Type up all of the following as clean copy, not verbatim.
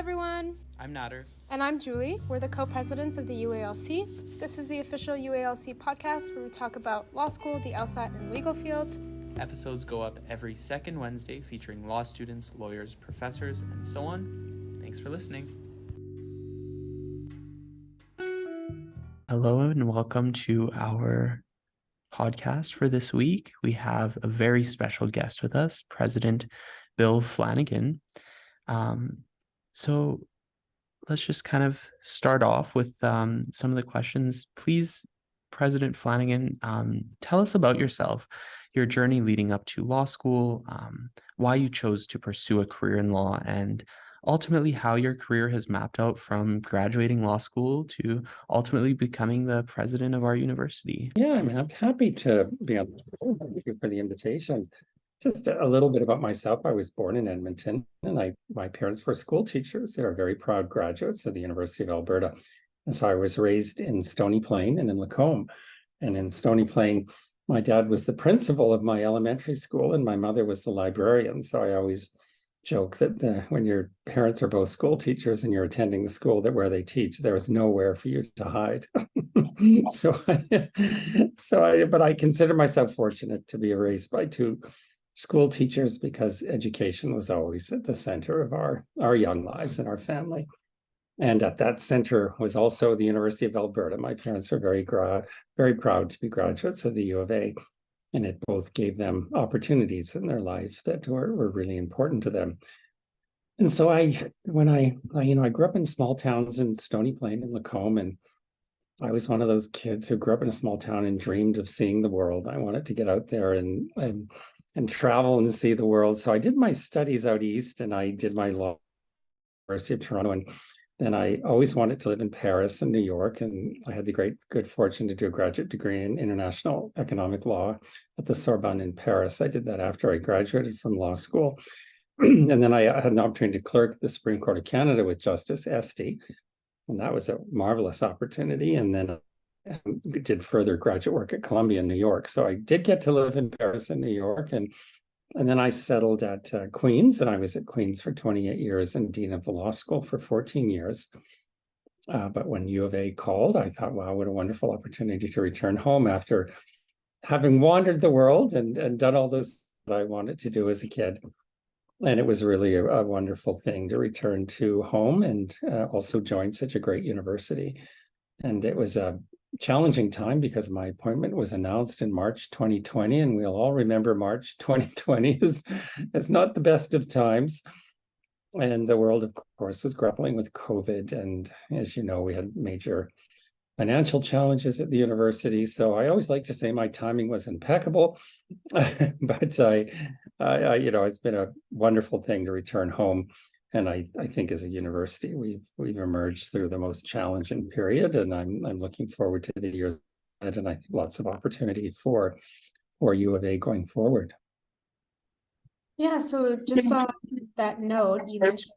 everyone. I'm Nader. And I'm Julie. We're the co-presidents of the UALC. This is the official UALC podcast where we talk about law school, the LSAT, and legal field. Episodes go up every second Wednesday featuring law students, lawyers, professors, and so on. Thanks for listening. Hello and welcome to our podcast for this week. We have a very special guest with us, President Bill Flanagan. So let's just kind of start off with some of the questions. Please, President Flanagan, tell us about yourself, your journey leading up to law school, why you chose to pursue a career in law, and ultimately how your career has mapped out from graduating law school to ultimately becoming the president of our university. Yeah, I'm happy to be on. Thank you for the invitation. Just a little bit about myself. I was born in Edmonton, and my parents were school teachers. They were very proud graduates of the University of Alberta. And so I was raised in Stony Plain and in Lacombe. And in Stony Plain, my dad was the principal of my elementary school, and my mother was the librarian. So I always joke that when your parents are both school teachers and you're attending the school where they teach, there is nowhere for you to hide. But I consider myself fortunate to be raised by two school teachers because education was always at the center of our young lives and our family. And at that center was also the University of Alberta. My parents were very proud to be graduates of the U of A, and it both gave them opportunities in their life that were really important to them. And so I grew up in small towns in Stony Plain and Lacombe, and I was one of those kids who grew up in a small town and dreamed of seeing the world. I wanted to get out there and travel and see the world. So I did my studies out east, and I did my law at the University of Toronto. And then I always wanted to live in Paris and New York. And I had the good fortune to do a graduate degree in international economic law at the Sorbonne in Paris. I did that after I graduated from law school. And then I had an opportunity to clerk at the Supreme Court of Canada with Justice Esty. And that was a marvelous opportunity. And then did further graduate work at Columbia in New York. So I did get to live in Paris and New York. And then I settled at Queen's, and I was at Queen's for 28 years and Dean of the Law School for 14 years. But when U of A called, I thought, wow, what a wonderful opportunity to return home after having wandered the world and done all those that I wanted to do as a kid. And it was really a wonderful thing to return to home and also join such a great university. And it was a challenging time because my appointment was announced in March 2020, and we'll all remember March 2020 is not the best of times. And the world, of course, was grappling with COVID. And as you know, we had major financial challenges at the university. So I always like to say my timing was impeccable, but it's been a wonderful thing to return home. And I think as a university, we've emerged through the most challenging period, and I'm looking forward to the years ahead, and I think lots of opportunity for U of A going forward. Yeah, so just on that note, you mentioned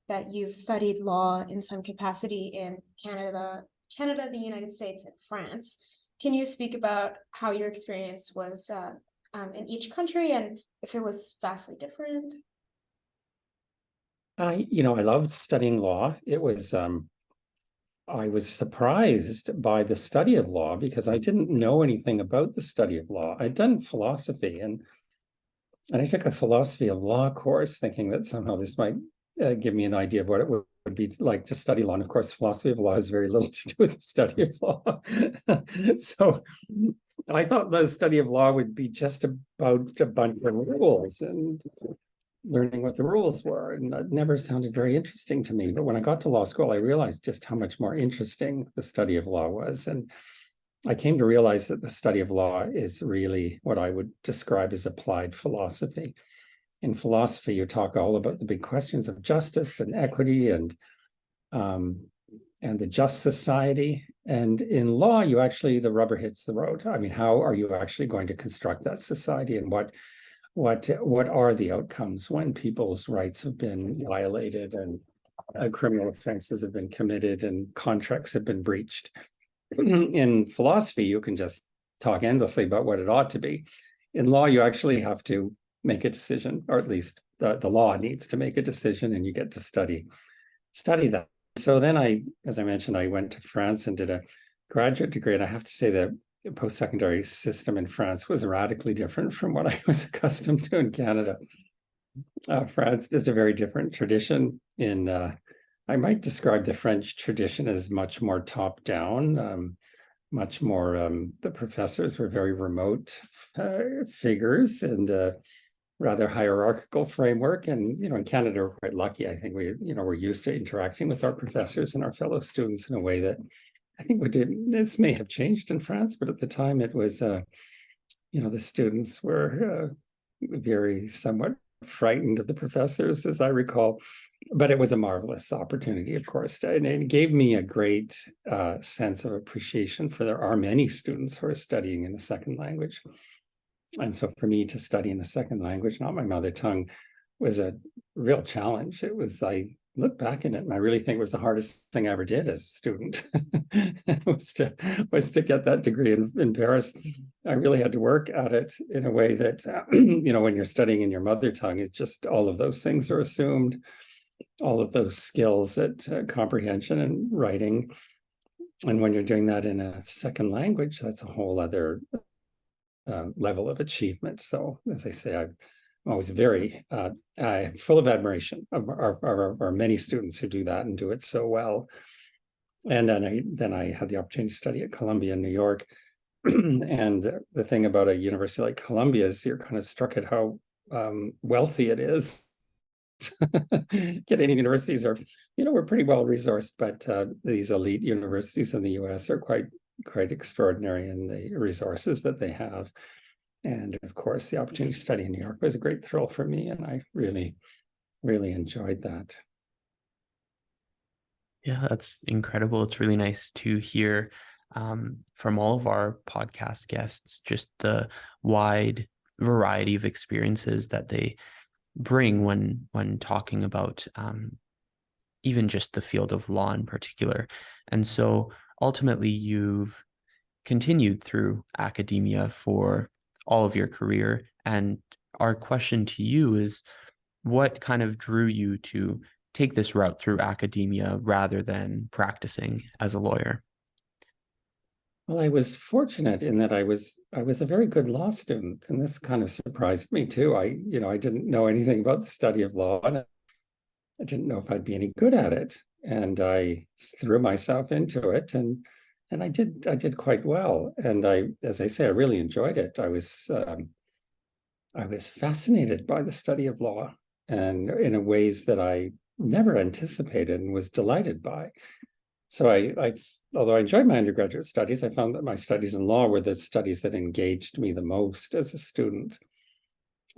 that you've studied law in some capacity in Canada, the United States, and France. Can you speak about how your experience was in each country and if it was vastly different? I loved studying law. It was, I was surprised by the study of law because I didn't know anything about the study of law. I'd done philosophy, and I took a philosophy of law course thinking that somehow this might give me an idea of what it would be like to study law. And of course, philosophy of law has very little to do with the study of law. So I thought the study of law would be just about a bunch of rules and learning what the rules were, and it never sounded very interesting to me. But when I got to law school, I realized just how much more interesting the study of law was. And I came to realize that the study of law is really what I would describe as applied philosophy. In philosophy, you talk all about the big questions of justice and equity and the just society. And in law, the rubber hits the road. I mean, how are you actually going to construct that society, and what are the outcomes when people's rights have been violated and criminal offenses have been committed and contracts have been breached? In philosophy, you can just talk endlessly about what it ought to be. In law, you actually have to make a decision, or at least the law needs to make a decision, and you get to study study that. So then as I mentioned, I went to France and did a graduate degree. And I have to say the post-secondary system in France was radically different from what I was accustomed to in Canada. France is a very different tradition I might describe the French tradition as much more top-down, much more, the professors were very remote figures and rather hierarchical framework. And, in Canada, we're quite lucky. I think we're used to interacting with our professors and our fellow students in a way that I think this may have changed in France, but at the time it was, the students were very somewhat frightened of the professors, as I recall. But it was a marvelous opportunity, of course, and it gave me a great sense of appreciation for there are many students who are studying in a second language. And so for me to study in a second language, not my mother tongue, was a real challenge. I look back at it and I really think it was the hardest thing I ever did as a student was to get that degree in Paris. I really had to work at it in a way that, when you're studying in your mother tongue, it's just all of those things are assumed. All of those skills that comprehension and writing. And when you're doing that in a second language, that's a whole other level of achievement. So as I say, I'm always very full of admiration of our many students who do that and do it so well. And then I had the opportunity to study at Columbia in New York. And the thing about a university like Columbia is you're kind of struck at how wealthy it is. Canadian universities are, we're pretty well resourced, but these elite universities in the US are quite extraordinary in the resources that they have. And of course, the opportunity to study in New York was a great thrill for me, and I really, really enjoyed that. Yeah, that's incredible. It's really nice to hear from all of our podcast guests just the wide variety of experiences that they bring when talking about even just the field of law in particular. And so ultimately you've continued through academia for all of your career. And our question to you is, what kind of drew you to take this route through academia rather than practicing as a lawyer? Well, I was fortunate in that I was a very good law student, and this kind of surprised me too. I didn't know anything about the study of law, and I didn't know if I'd be any good at it. And I threw myself into it, and I did quite well. And as I say, I really enjoyed it. I was fascinated by the study of law, and in a ways that I never anticipated and was delighted by. So although I enjoyed my undergraduate studies, I found that my studies in law were the studies that engaged me the most as a student.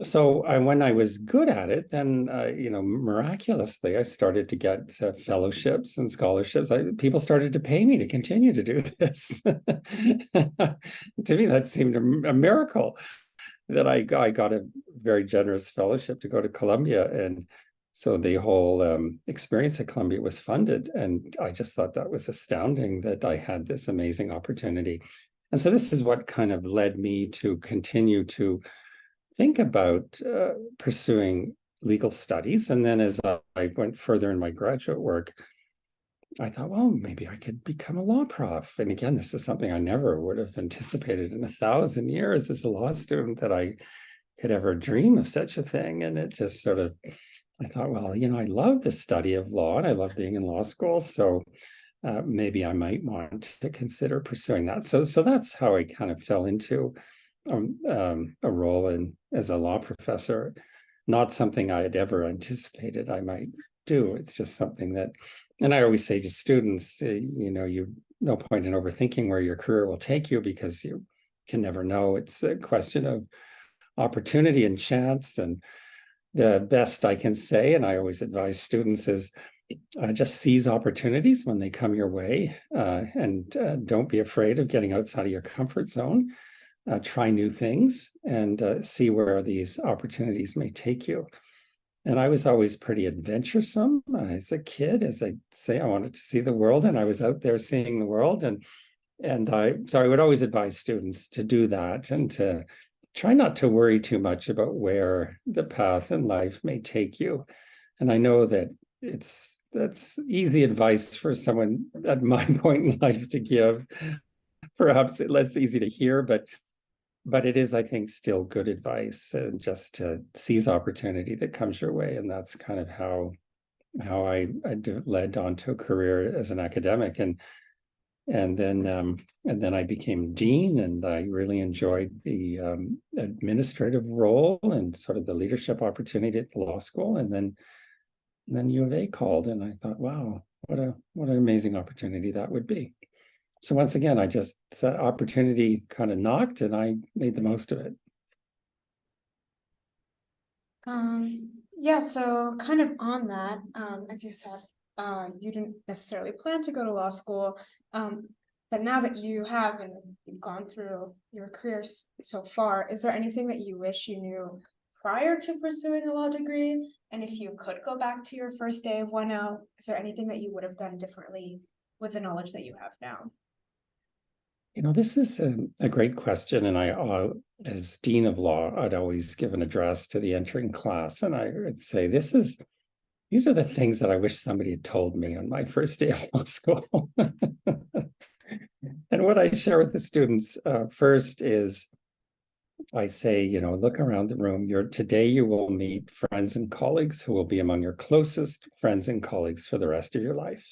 So when I was good at it, then, miraculously, I started to get fellowships and scholarships. People started to pay me to continue to do this. To me, that seemed a miracle that I got a very generous fellowship to go to Columbia. And so the whole experience at Columbia was funded. And I just thought that was astounding that I had this amazing opportunity. And so this is what kind of led me to continue to think about pursuing legal studies. And then as I went further in my graduate work, I thought, well, maybe I could become a law prof. And again, this is something I never would have anticipated in 1,000 years as a law student that I could ever dream of such a thing. And it just sort of, I thought, well, I love the study of law and I love being in law school. So maybe I might want to consider pursuing that. So that's how I kind of fell into a role as a law professor. Not something I had ever anticipated I might do. It's just something that, and I always say to students, no point in overthinking where your career will take you because you can never know. It's a question of opportunity and chance. And the best I can say, and I always advise students, is just seize opportunities when they come your way, and don't be afraid of getting outside of your comfort zone. Try new things and see where these opportunities may take you. And I was always pretty adventuresome as a kid. As I say, I wanted to see the world, and I was out there seeing the world. So I would always advise students to do that and to try not to worry too much about where the path in life may take you. And I know that it's that's easy advice for someone at my point in life to give. Perhaps less easy to hear, but it is, I think, still good advice, just to seize opportunity that comes your way. And that's kind of how I led on to a career as an academic. And then I became dean, and I really enjoyed the administrative role and sort of the leadership opportunity at the law school. And then U of A called, and I thought, wow, what an amazing opportunity that would be. So once again, opportunity kind of knocked, and I made the most of it. Yeah, so kind of on that, as you said, you didn't necessarily plan to go to law school, but now that you have and you've gone through your career so far, is there anything that you wish you knew prior to pursuing a law degree? And if you could go back to your first day of 1L, is there anything that you would have done differently with the knowledge that you have now? This is a great question. And I, as Dean of Law, I'd always give an address to the entering class. And I would say, these are the things that I wish somebody had told me on my first day of law school. And what I share with the students first is, I say, look around the room. Today you will meet friends and colleagues who will be among your closest friends and colleagues for the rest of your life.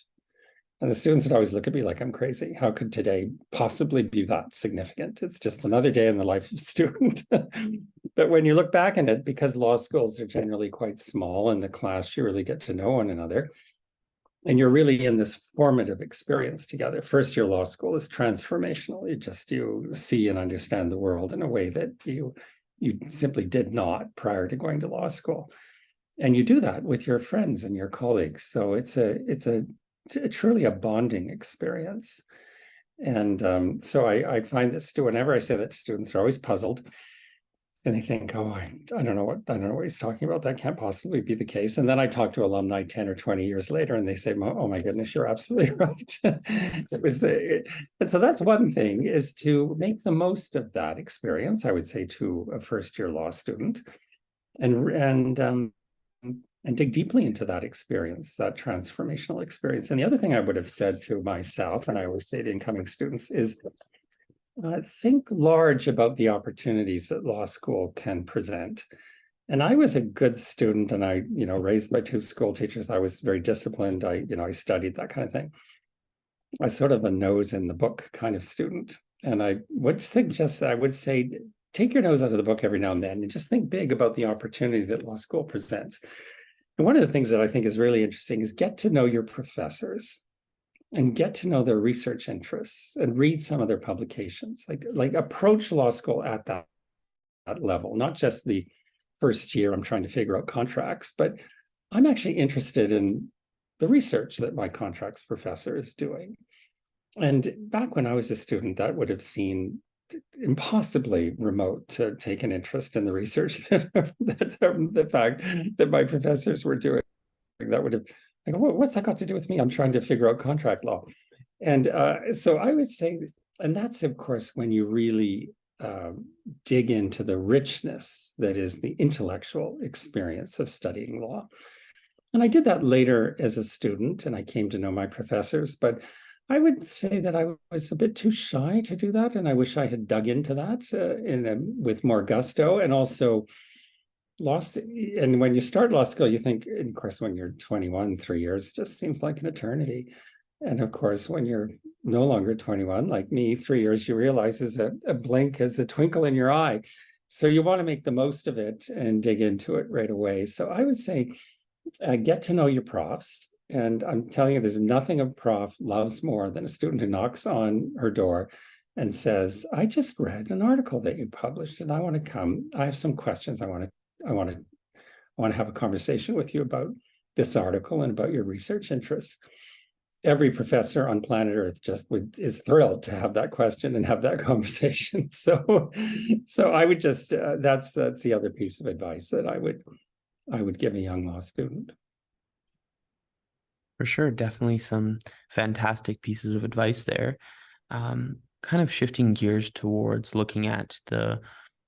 And the students would always look at me like I'm crazy. How could today possibly be that significant? It's just another day in the life of a student. But when you look back on it, because law schools are generally quite small, in the class, you really get to know one another. And you're really in this formative experience together. First year law school is transformational. You see and understand the world in a way that you simply did not prior to going to law school. And you do that with your friends and your colleagues. So it's truly a bonding experience. And so I find that whenever I say that to students, they're always puzzled. And they think, oh, I don't know what he's talking about. That can't possibly be the case. And then I talk to alumni 10 or 20 years later, and they say, oh my goodness, you're absolutely right. And so that's one thing, is to make the most of that experience, I would say, to a first year law student, and dig deeply into that experience, that transformational experience. And the other thing I would have said to myself, and I always say to incoming students, is think large about the opportunities that law school can present. And I was a good student, and I, raised by two school teachers. I was very disciplined. I studied, that kind of thing. I sort of a nose in the book kind of student. And I would say, take your nose out of the book every now and then, and just think big about the opportunity that law school presents. And one of the things that I think is really interesting is get to know your professors and get to know their research interests and read some of their publications. Like approach law school at that level, not just the first year I'm trying to figure out contracts, but I'm actually interested in the research that my contracts professor is doing. And back when I was a student, that would have seemed impossibly remote to take an interest in the research that the fact that my professors were doing. That would have, I go, what's that got to do with me? I'm trying to figure out contract law. And so I would say, and that's of course when you really dig into the richness that is the intellectual experience of studying law. And I did that later as a student, and I came to know my professors, but I would say that I was a bit too shy to do that, and I wish I had dug into that with more gusto. And also and when you start law school, you think, of course, when you're 21, 3 years just seems like an eternity. And of course, when you're no longer 21, like me, 3 years, you realize is a blink, as a twinkle in your eye. So you want to make the most of it and dig into it right away. So I would say, get to know your profs. And I'm telling you, there's nothing a prof loves more than a student who knocks on her door and says, I just read an article that you published and I want to come. I have some questions. I want to have a conversation with you about this article and about your research interests. Every professor on planet Earth is thrilled to have that question and have that conversation. So I would just that's the other piece of advice that I would give a young law student. For sure, definitely some fantastic pieces of advice there. Kind of shifting gears towards looking at the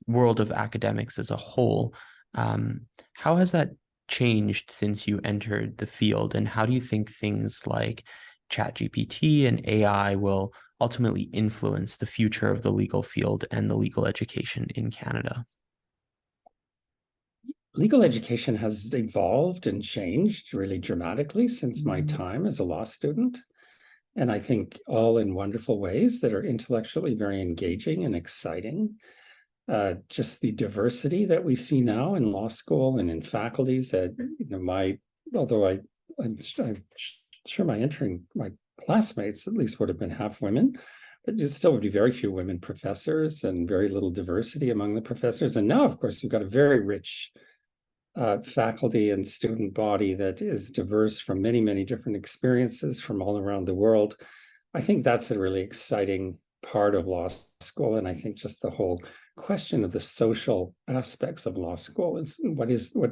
world of academics as a whole. How has that changed since you entered the field? And how do you think things like ChatGPT and AI will ultimately influence the future of the legal field and the legal education in Canada? Legal education has evolved and changed really dramatically since my time as a law student. And I think all in wonderful ways that are intellectually very engaging and exciting. Just the diversity that we see now in law school and in faculties that, although I'm sure my classmates at least would have been half women, but there still would be very few women professors and very little diversity among the professors. And now, of course, we've got a very rich faculty and student body that is diverse from many, many different experiences from all around the world. I think that's a really exciting part of law school. And I think just the whole question of the social aspects of law school is what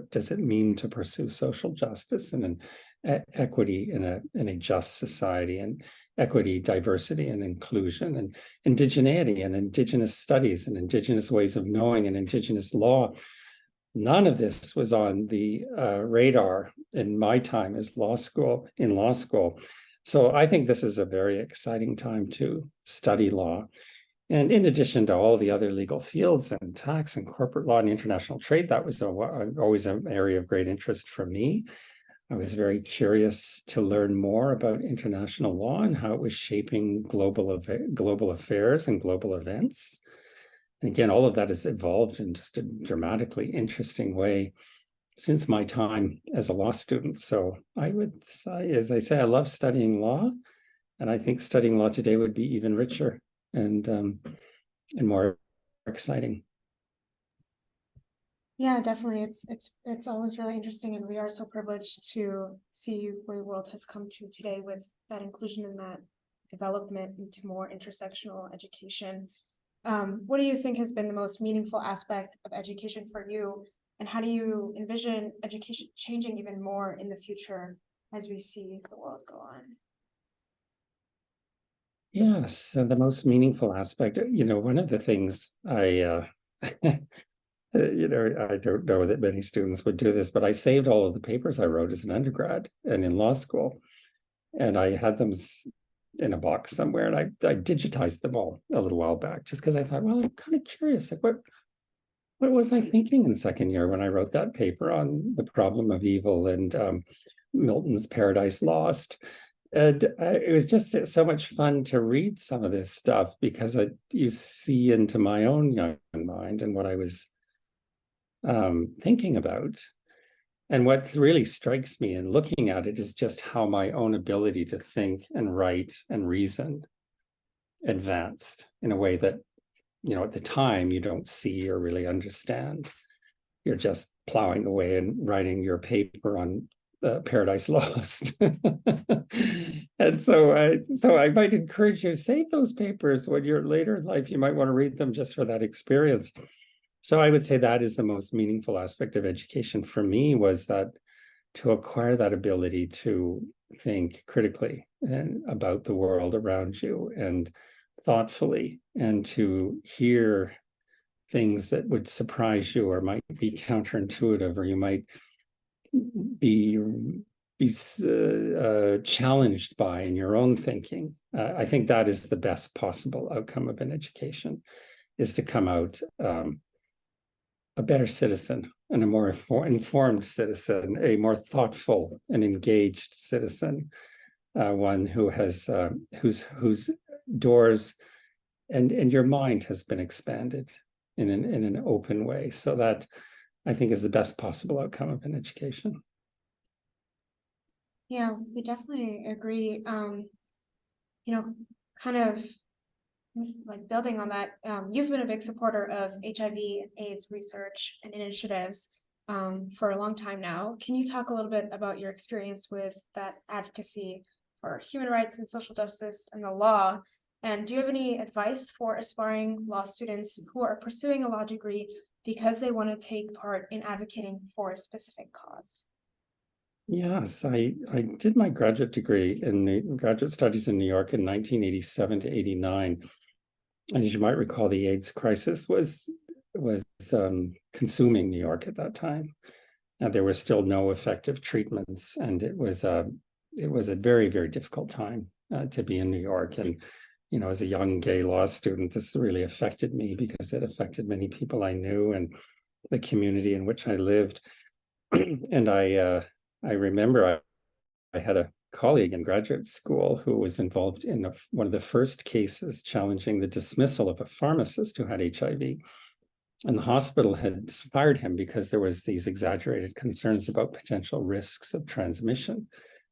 does it mean to pursue social justice and an equity in a just society, and equity, diversity, and inclusion, and indigeneity, and indigenous studies, and indigenous ways of knowing, and indigenous law. None of this was on the radar in my time in law school. So I think this is a very exciting time to study law. And in addition to all the other legal fields and tax and corporate law and international trade, that was always an area of great interest for me. I was very curious to learn more about international law and how it was shaping global affairs and global events. And again, all of that has evolved in just a dramatically interesting way since my time as a law student. So I would say, as I say, I love studying law, and I think studying law today would be even richer and more exciting. Yeah, definitely. It's always really interesting, and we are so privileged to see where the world has come to today with that inclusion and that development into more intersectional education. What do you think has been the most meaningful aspect of education for you, and how do you envision education changing even more in the future as we see the world go on? Yes, so the most meaningful aspect, one of the things I I don't know that many students would do this, but I saved all of the papers I wrote as an undergrad and in law school, and I had them in a box somewhere, and I digitized them all a little while back, just because I thought, well, I'm kind of curious, like what was I thinking in second year when I wrote that paper on the problem of evil and Milton's Paradise Lost. And it was just so much fun to read some of this stuff, because you see into my own young mind and what I was thinking about. And what really strikes me in looking at it is just how my own ability to think and write and reason advanced in a way that, at the time you don't see or really understand. You're just plowing away and writing your paper on Paradise Lost. And so I might encourage you to save those papers when you're later in life. You might want to read them just for that experience. So I would say that is the most meaningful aspect of education for me, was that to acquire that ability to think critically and about the world around you and thoughtfully, and to hear things that would surprise you or might be counterintuitive, or you might be challenged by in your own thinking. I think that is the best possible outcome of an education, is to come out a better citizen and a more informed citizen, a more thoughtful and engaged citizen, one who has whose doors and your mind has been expanded in an open way. So that, I think, is the best possible outcome of an education. Yeah, we definitely agree. Kind of like building on that, you've been a big supporter of HIV/AIDS research and initiatives for a long time now. Can you talk a little bit about your experience with that advocacy for human rights and social justice and the law? And do you have any advice for aspiring law students who are pursuing a law degree because they want to take part in advocating for a specific cause? Yes, I did my graduate degree in graduate studies in New York in 1987 to 89. And as you might recall, the AIDS crisis was consuming New York at that time. there were still no effective treatments, and it was a very, very difficult time to be in New York. And as a young gay law student, this really affected me because it affected many people I knew and the community in which I lived. And I remember I had a colleague in graduate school who was involved in one of the first cases challenging the dismissal of a pharmacist who had HIV. And the hospital had fired him because there was these exaggerated concerns about potential risks of transmission,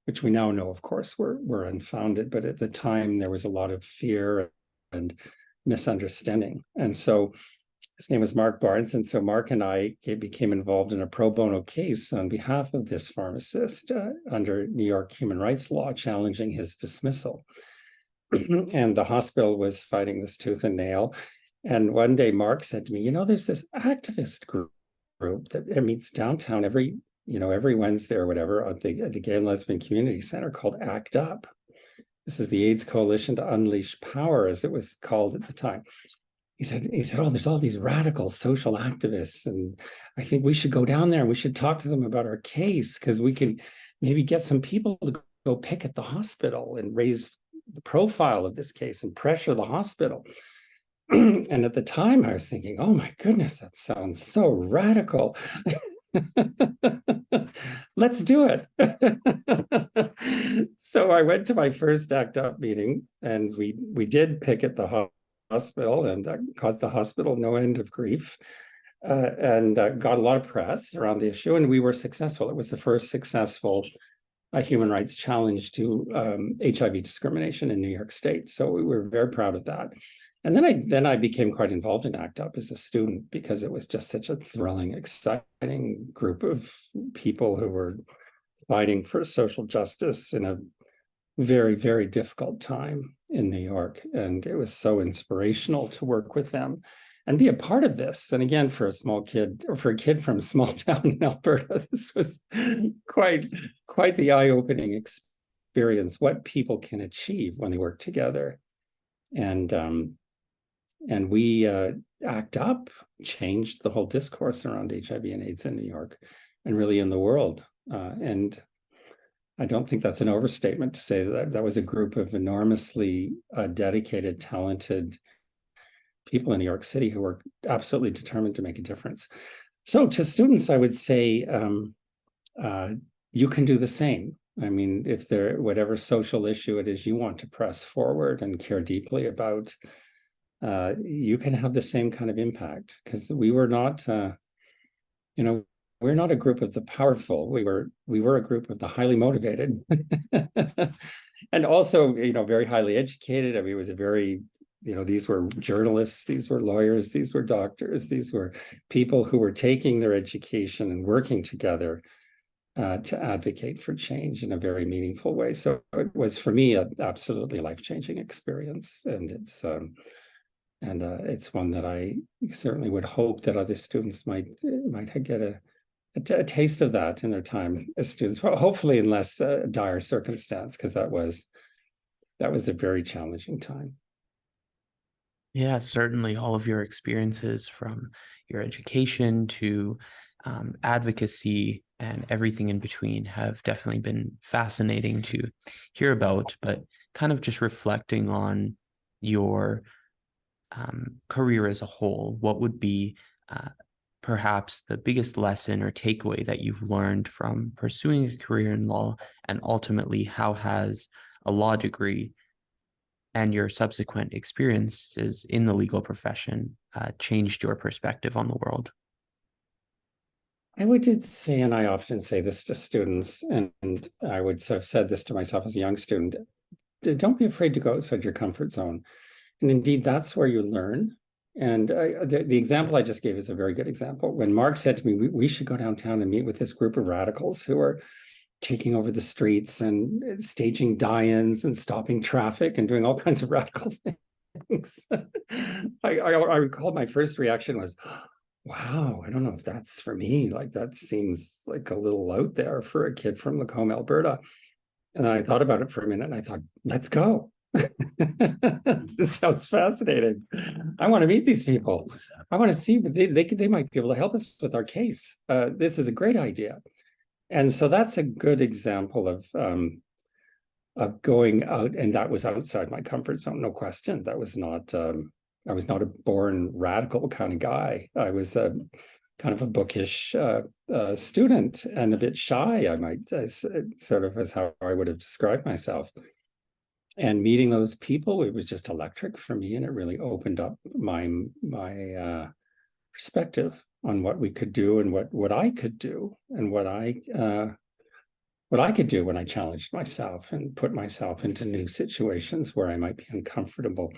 which we now know, of course, were unfounded. But at the time, there was a lot of fear and misunderstanding. And so his name was Mark Barnes. And so Mark and I became involved in a pro bono case on behalf of this pharmacist under New York human rights law, challenging his dismissal. And the hospital was fighting this tooth and nail. And one day Mark said to me, there's this activist group that meets downtown every Wednesday or whatever at the Gay and Lesbian Community Center called ACT UP. This is the AIDS Coalition to Unleash Power, as it was called at the time. He said, oh, there's all these radical social activists, and I think we should go down there and we should talk to them about our case, because we can maybe get some people to go picket the hospital and raise the profile of this case and pressure the hospital. And at the time I was thinking, oh my goodness, that sounds so radical. Let's do it. So I went to my first ACT UP meeting, and we did picket the hospital, and caused the hospital no end of grief, and got a lot of press around the issue, and we were successful. It was the first successful human rights challenge to HIV discrimination in New York State. So we were very proud of that. And then I became quite involved in ACT UP as a student, because it was just such a thrilling, exciting group of people who were fighting for social justice in a very, very difficult time in New York. And it was so inspirational to work with them and be a part of this. And again, for a kid from a small town in Alberta, this was quite the eye-opening experience, what people can achieve when they work together. And we ACT UP changed the whole discourse around HIV and AIDS in New York, and really in the world. And I don't think that's an overstatement to say that was a group of enormously dedicated, talented people in New York City who were absolutely determined to make a difference. So to students, I would say, you can do the same. I mean, if whatever social issue it is you want to press forward and care deeply about, you can have the same kind of impact, because we were not, we're not a group of the powerful. We were a group of the highly motivated, and also, very highly educated. I mean, it was a very, these were journalists, these were lawyers, these were doctors, these were people who were taking their education and working together to advocate for change in a very meaningful way. So it was, for me, an absolutely life-changing experience, and it's one that I certainly would hope that other students might get a taste of that in their time as students. Well, hopefully in less dire circumstance, because that was a very challenging time. Yeah, certainly all of your experiences, from your education to advocacy and everything in between, have definitely been fascinating to hear about. But kind of just reflecting on your career as a whole, what would be perhaps the biggest lesson or takeaway that you've learned from pursuing a career in law, and ultimately how has a law degree and your subsequent experiences in the legal profession changed your perspective on the world? I would say, and I often say this to students, and I would have said this to myself as a young student, don't be afraid to go outside your comfort zone. And indeed, that's where you learn. And the example I just gave is a very good example. When Mark said to me, we should go downtown and meet with this group of radicals who are taking over the streets and staging die-ins and stopping traffic and doing all kinds of radical things. I recall my first reaction was, wow, I don't know if that's for me. Like, that seems like a little out there for a kid from Lacombe, Alberta. And then I thought about it for a minute, and I thought, let's go. This sounds fascinating. I want to meet these people. I want to see, but they might be able to help us with our case. This is a great idea. And so that's a good example of going out, and that was outside my comfort zone, no question. That was not I was not a born radical kind of guy. I was kind of a bookish student and a bit shy, I might sort of as how I would have described myself. And meeting those people, it was just electric for me, and it really opened up my perspective on what we could do and what I could do and what I could do when I challenged myself and put myself into new situations where I might be uncomfortable.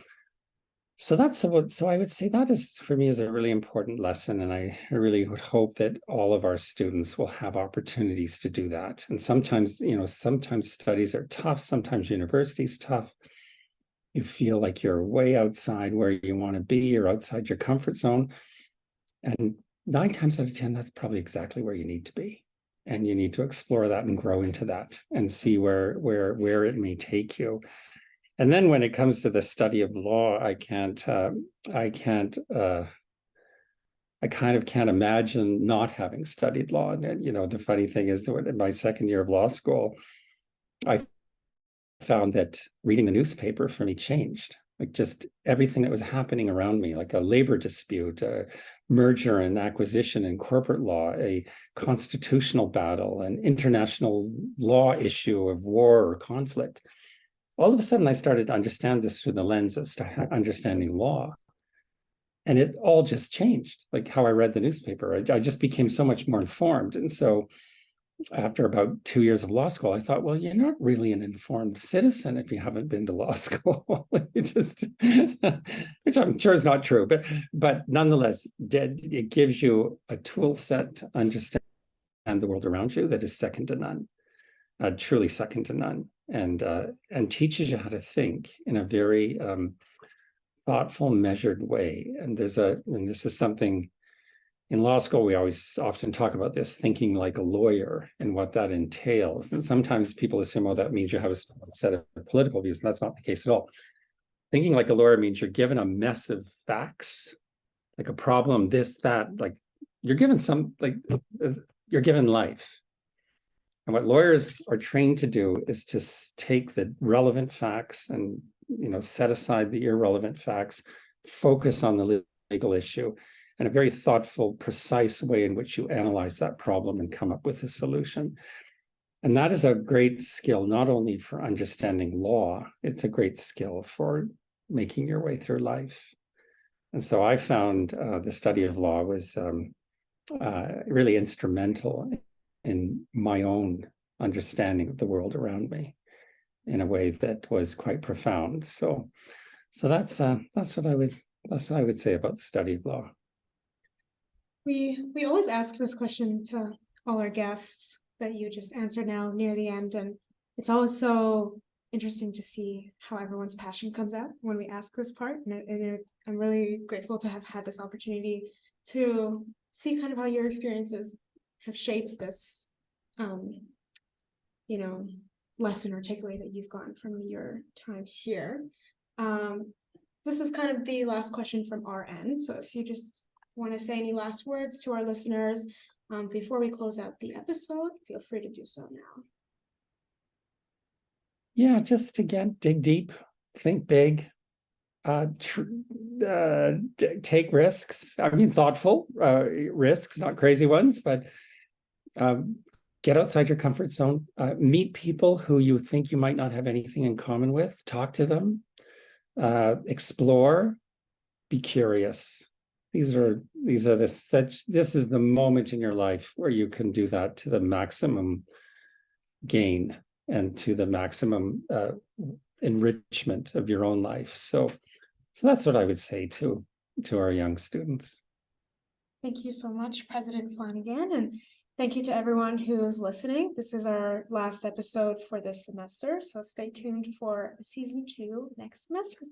So so I would say that is, for me, is a really important lesson. And I really would hope that all of our students will have opportunities to do that. And sometimes, sometimes studies are tough. Sometimes university's tough. You feel like you're way outside where you want to be or outside your comfort zone. And 9 times out of 10, that's probably exactly where you need to be. And you need to explore that and grow into that and see where it may take you. And then when it comes to the study of law, I kind of can't imagine not having studied law. And the funny thing is that in my second year of law school, I found that reading the newspaper for me changed. Like just everything that was happening around me, like a labor dispute, a merger and acquisition in corporate law, a constitutional battle, an international law issue of war or conflict. All of a sudden, I started to understand this through the lens of understanding law. And it all just changed, like how I read the newspaper. I just became so much more informed. And so after about 2 years of law school, I thought, well, you're not really an informed citizen if you haven't been to law school. Which I'm sure is not true, but nonetheless, it gives you a tool set to understand the world around you that is second to none, truly second to none, and teaches you how to think in a very thoughtful, measured way. And this is something. In law school, we often talk about this, thinking like a lawyer and what that entails. And sometimes people assume, oh, that means you have a set of political views. And that's not the case at all. Thinking like a lawyer means you're given a mess of facts, like a problem, this, that, like you're given you're given life. And what lawyers are trained to do is to take the relevant facts and, set aside the irrelevant facts, focus on the legal issue, and a very thoughtful, precise way in which you analyze that problem and come up with a solution. And that is a great skill, not only for understanding law, it's a great skill for making your way through life. And so I found the study of law was really instrumental in my own understanding of the world around me in a way that was quite profound. So that's what I would say about the study of law. We always ask this question to all our guests that you just answered now near the end, and it's always so interesting to see how everyone's passion comes out when we ask this part. And I'm really grateful to have had this opportunity to see kind of how your experiences have shaped this, lesson or takeaway that you've gotten from your time here. This is kind of the last question from our end. So if you just want to say any last words to our listeners before we close out the episode, feel free to do so now. Yeah, just again, dig deep, think big, take risks. I mean, thoughtful risks, not crazy ones, but get outside your comfort zone, meet people who you think you might not have anything in common with, talk to them, explore, be curious. This is the moment in your life where you can do that to the maximum gain and to the maximum enrichment of your own life. So that's what I would say to our young students. Thank you so much, President Flanagan, and thank you to everyone who's listening. This is our last episode for this semester, so stay tuned for season 2 next semester.